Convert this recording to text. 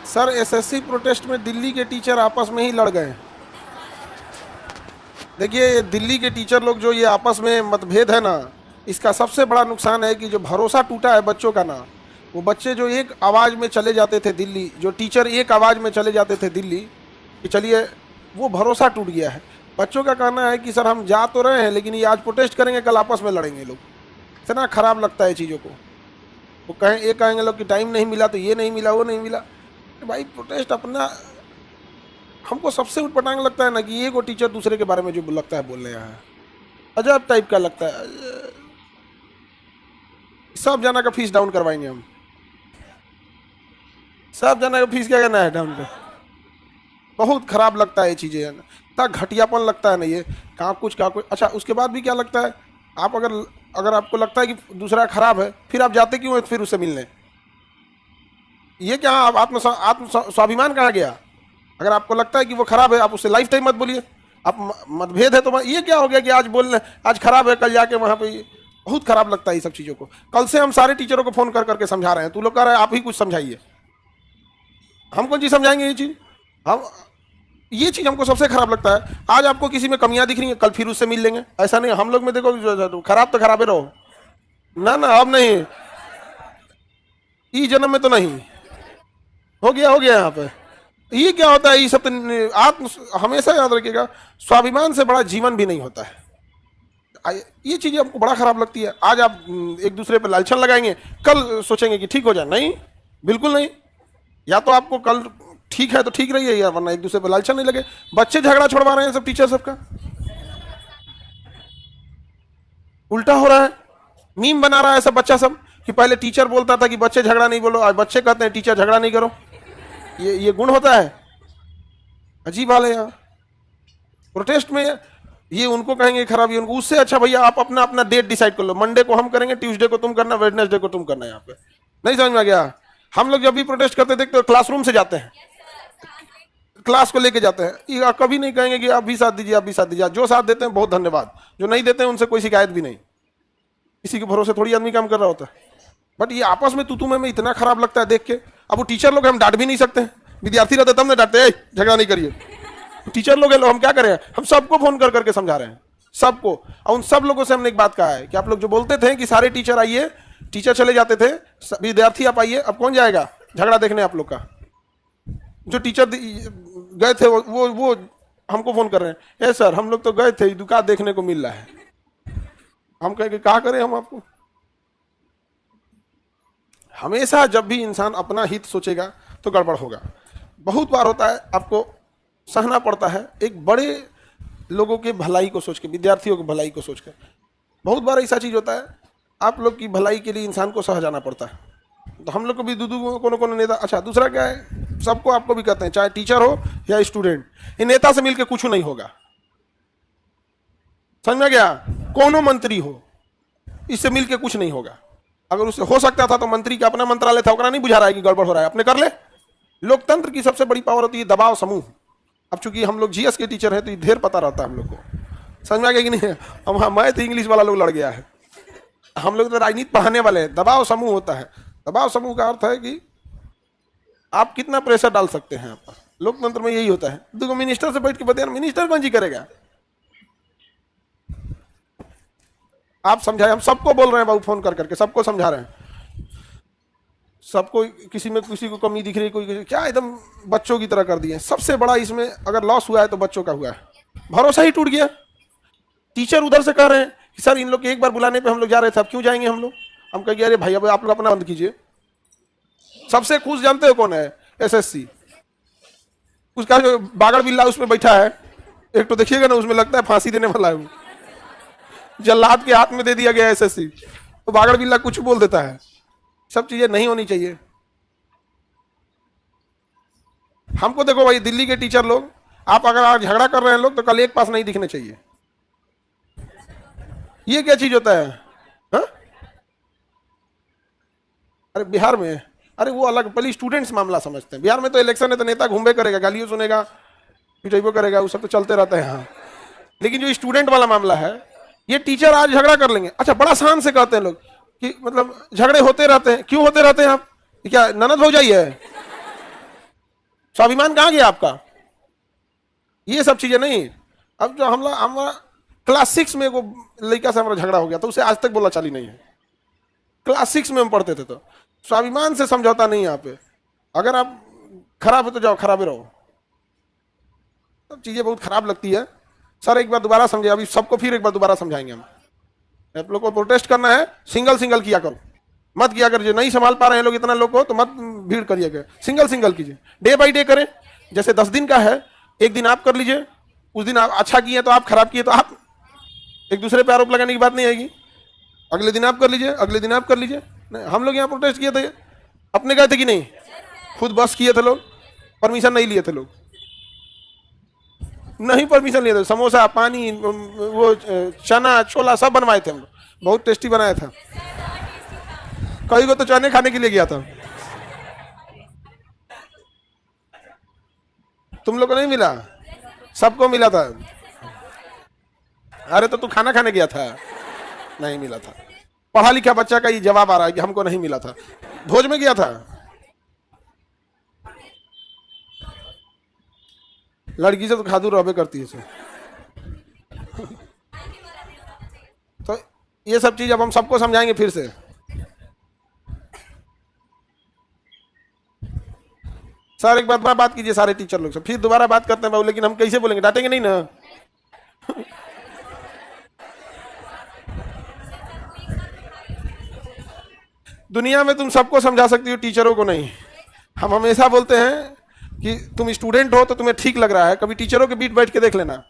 Sir SSC protest में दिल्ली के teacher आपस में ही लड़ गए। देखिए दिल्ली के टीचर लोग जो ये आपस में मतभेद है ना, इसका सबसे बड़ा नुकसान है कि जो भरोसा टूटा है बच्चों का ना, वो बच्चे जो एक आवाज़ में चले जाते थे दिल्ली, जो टीचर एक आवाज़ में चले जाते थे दिल्ली कि चलिए, वो भरोसा टूट गया है। बच्चों का कहना है कि सर हम जा तो रहे हैं लेकिन ये आज प्रोटेस्ट करेंगे कल आपस में लड़ेंगे लोग। इतना खराब लगता है चीज़ों को। वो कहेंगे लोग कि टाइम नहीं मिला तो ये नहीं मिला वो नहीं मिला। तो भाई प्रोटेस्ट अपना, हमको सबसे उटपटांग लगता है ना कि ये को टीचर दूसरे के बारे में जो लगता है बोल रहे हैं, अजब टाइप का लगता है। सब जना का फीस डाउन करवाएंगे हम, सब जना का फीस क्या करना है डाउन कर। बहुत खराब लगता है ये चीज़ें, इतना घटियापन लगता है ना ये, कहाँ कुछ कहाँ कुछ। अच्छा उसके बाद भी क्या लगता है, आप अगर आपको लगता है कि दूसरा खराब है फिर आप जाते क्यों हैं फिर उससे मिलने? ये क्या आप आत्म स्वाभिमान कहाँ गया? अगर आपको लगता है कि वो खराब है आप उससे लाइफ टाइम मत बोलिए। आप मतभेद है तो ये क्या हो गया कि आज बोल आज खराब है कल जाके वहाँ पे। बहुत खराब लगता है ये सब चीज़ों को। कल से हम सारे टीचरों को फ़ोन कर करके समझा रहे हैं, तू लोग कह रहे हैं आप ही कुछ समझाइए। हम कौन चीज़ समझाएंगे ये चीज़? हम ये चीज़ हमको सबसे खराब लगता है। आज आपको किसी में कमियां दिख रही हैं कल फिर उससे मिल लेंगे, ऐसा नहीं। हम लोग में देखो खराब तो खराबे रहो ना ना, अब नहीं, इस जन्म में तो नहीं। हो गया यहाँ पे। ये क्या होता है, ये सब तो आत्म, हमेशा याद रखिएगा स्वाभिमान से बड़ा जीवन भी नहीं होता है। ये चीज़ें हमको बड़ा खराब लगती है। आज आप एक दूसरे पर लालछन लगाएंगे, कल सोचेंगे कि ठीक हो जाए। नहीं, बिल्कुल नहीं। या तो आपको कल ठीक है तो ठीक रही है, या वरना एक दूसरे पर लालछन नहीं लगे। बच्चे झगड़ा छुड़वा रहे हैं सब, टीचर सबका उल्टा हो रहा है। मीम बना रहा है सब बच्चा सब कि पहले टीचर बोलता था कि बच्चे झगड़ा नहीं बोलो, आज बच्चे कहते हैं टीचर झगड़ा नहीं करो। ये गुण होता है, अजीब हाल है यार। प्रोटेस्ट में ये उनको कहेंगे खराब, ये उनको। उससे अच्छा भैया आप अपना अपना डेट डिसाइड कर लो, मंडे को हम करेंगे, ट्यूसडे को तुम करना, वेडनेसडे को तुम करना। यहाँ पे नहीं समझ में आ गया? हम लोग जब भी प्रोटेस्ट करते देखते तो क्लासरूम से जाते हैं, क्लास को लेके जाते हैं। ये कभी नहीं कहेंगे कि आप भी साथ दीजिए आप भी साथ दीजिए। जो साथ देते हैं बहुत धन्यवाद, जो नहीं देते हैं उनसे कोई शिकायत भी नहीं। किसी के भरोसे थोड़ी आदमी काम कर रहा होता है। बट ये आपस में तू में इतना खराब लगता है देख के। अब वो टीचर लोग हम डांट भी नहीं सकते हैं, विद्यार्थी रहते तब ना डांटते, झगड़ा नहीं करिए। टीचर लोग हम क्या करें, हम सबको फोन कर करके समझा रहे हैं, सबको। और उन सब लोगों से हमने एक बात कहा है कि आप लोग जो बोलते थे कि सारे टीचर आइए, टीचर चले जाते थे, विद्यार्थी आप आइए। अब कौन जाएगा झगड़ा देखने आप लोग का? जो टीचर गए थे वो हमको फोन कर रहे हैं, ए सर हम लोग तो गए थे, दुकान देखने को मिल रहा है। हम कहेंगे क्या करें हम आपको? हमेशा जब भी इंसान अपना हित सोचेगा तो गड़बड़ होगा। बहुत बार होता है आपको सहना पड़ता है एक बड़े लोगों के भलाई को सोच के, विद्यार्थियों की भलाई को सोच कर। बहुत बार ऐसा चीज़ होता है आप लोग की भलाई के लिए इंसान को सह जाना पड़ता है। तो हम लोग को भी कोनो नेता। अच्छा दूसरा क्या है, सबको आपको भी कहते हैं, चाहे टीचर हो या स्टूडेंट, ये नेता से मिलकर कुछ नहीं होगा। समझ में गया? कोनो मंत्री हो, इससे मिलकर कुछ नहीं होगा। अगर उससे हो सकता था तो मंत्री का अपना मंत्रालय था, ओकरा नहीं बुझा रहा है कि गड़बड़ हो रहा है, अपने कर ले। लोकतंत्र की सबसे बड़ी पावर होती है दबाव समूह। अब चूंकि हम लोग जीएस के टीचर हैं तो ये ढेर पता रहता है हम लोग को। समझ में आ गया कि नहीं? हम मैथ इंग्लिश वाला लोग लड़ गया है, हम लोग तो राजनीति पढ़ाने वाले हैं। दबाव समूह होता है। दबाव समूह का अर्थ है कि आप कितना प्रेशर डाल सकते हैं। आप लोकतंत्र में यही होता है। देखो मिनिस्टर से बैठ के बताया, मिनिस्टर कौन जी करेगा? आप समझाए, हम सबको बोल रहे हैं बाबू, फोन कर करके सबको समझा रहे हैं। सबको किसी में किसी को कमी दिख रही है, कोई क्या एकदम बच्चों की तरह कर दिए। सबसे बड़ा इसमें अगर लॉस हुआ है तो बच्चों का हुआ है। भरोसा ही टूट गया। टीचर उधर से कह रहे हैं कि सर इन लोग के एक बार बुलाने पे हम लोग जा रहे थे, अब क्यों जाएंगे हम लोग? हम कहेंगे अरे भाई अब आप लोग अपना बंद कीजिए। सबसे खुश जानते हो कौन है? एसएससी। उसका जो बागड़ बिल्ला उसमें बैठा है, एक तो देखिएगा ना, उसमें लगता है फांसी देने वाला है। जल्लाद के हाथ में दे दिया गया एसएससी, तो बागड़ बिल्ला कुछ बोल देता है। सब चीजें नहीं होनी चाहिए। हमको देखो भाई, दिल्ली के टीचर लोग, आप अगर आज झगड़ा कर रहे हैं लोग तो कल एक पास नहीं दिखने चाहिए। ये क्या चीज होता है? हा? अरे बिहार में, अरे वो अलग, पहले स्टूडेंट्स मामला समझते हैं। बिहार में तो इलेक्शन है तो नेता घूमे करेगा, गालियों सुनेगा, पिटाइबो करेगा, वो सब तो चलते रहता है यहाँ। लेकिन जो स्टूडेंट वाला मामला है, ये टीचर आज झगड़ा कर लेंगे। अच्छा बड़ा शान से कहते हैं लोग कि मतलब झगड़े होते रहते हैं। क्यों होते रहते हैं? आप क्या ननद हो जाइए? स्वाभिमान कहाँ गया आपका? ये सब चीजें नहीं। अब जो हमारा क्लास 6 में वो लड़का से हमारा झगड़ा हो गया तो उसे आज तक बोला चाली नहीं है। क्लास 6 में हम पढ़ते थे। तो स्वाभिमान से समझौता नहीं है यहाँ पे। अगर आप खराब है तो जाओ खराब ही रहो। सब चीजें बहुत खराब लगती है। सर एक बार दोबारा समझे, अभी सबको फिर एक बार दोबारा समझाएंगे हम। आप लोग को प्रोटेस्ट करना है, सिंगल सिंगल किया करो, मत किया कर। जो नहीं संभाल पा रहे हैं लोग इतना लोग को तो मत भीड़ करिएगा, सिंगल सिंगल कीजिए। डे बाई डे करें। जैसे 10 दिन का है, एक दिन आप कर लीजिए, उस दिन आप अच्छा किए तो आप, खराब किए तो आप। एक दूसरे पे आरोप लगाने की बात नहीं आएगी। अगले दिन आप कर लीजिए, अगले दिन आप कर लीजिए। हम लोग यहाँ प्रोटेस्ट किए थे, अपने गए थे कि नहीं? खुद बस किए थे लोग, परमिशन नहीं लिए थे लोग, नहीं परमिशन लिए थे। समोसा, पानी, वो चना छोला सब बनवाए थे हम लोग, बहुत टेस्टी बनाया था। कई को तो चने खाने के लिए गया था। तुम लोग को नहीं मिला? सबको मिला था। अरे तो तू खाना खाने गया था, नहीं मिला था। पढ़ा लिखा बच्चा का ये जवाब आ रहा है कि हमको नहीं मिला था। भोज में गया था, लड़की से तो खादू रहबे करती है। तो ये सब चीज अब हम सबको समझाएंगे फिर से। सर एक बार बात कीजिए सारे टीचर लोग से, फिर दोबारा बात करते हैं बाबू। लेकिन हम कैसे बोलेंगे? डांटेंगे नहीं ना। दुनिया में तुम सबको समझा सकती हो, टीचरों को नहीं। हम हमेशा बोलते हैं कि तुम स्टूडेंट हो तो तुम्हें ठीक लग रहा है, कभी टीचरों के बीच बैठ के देख लेना।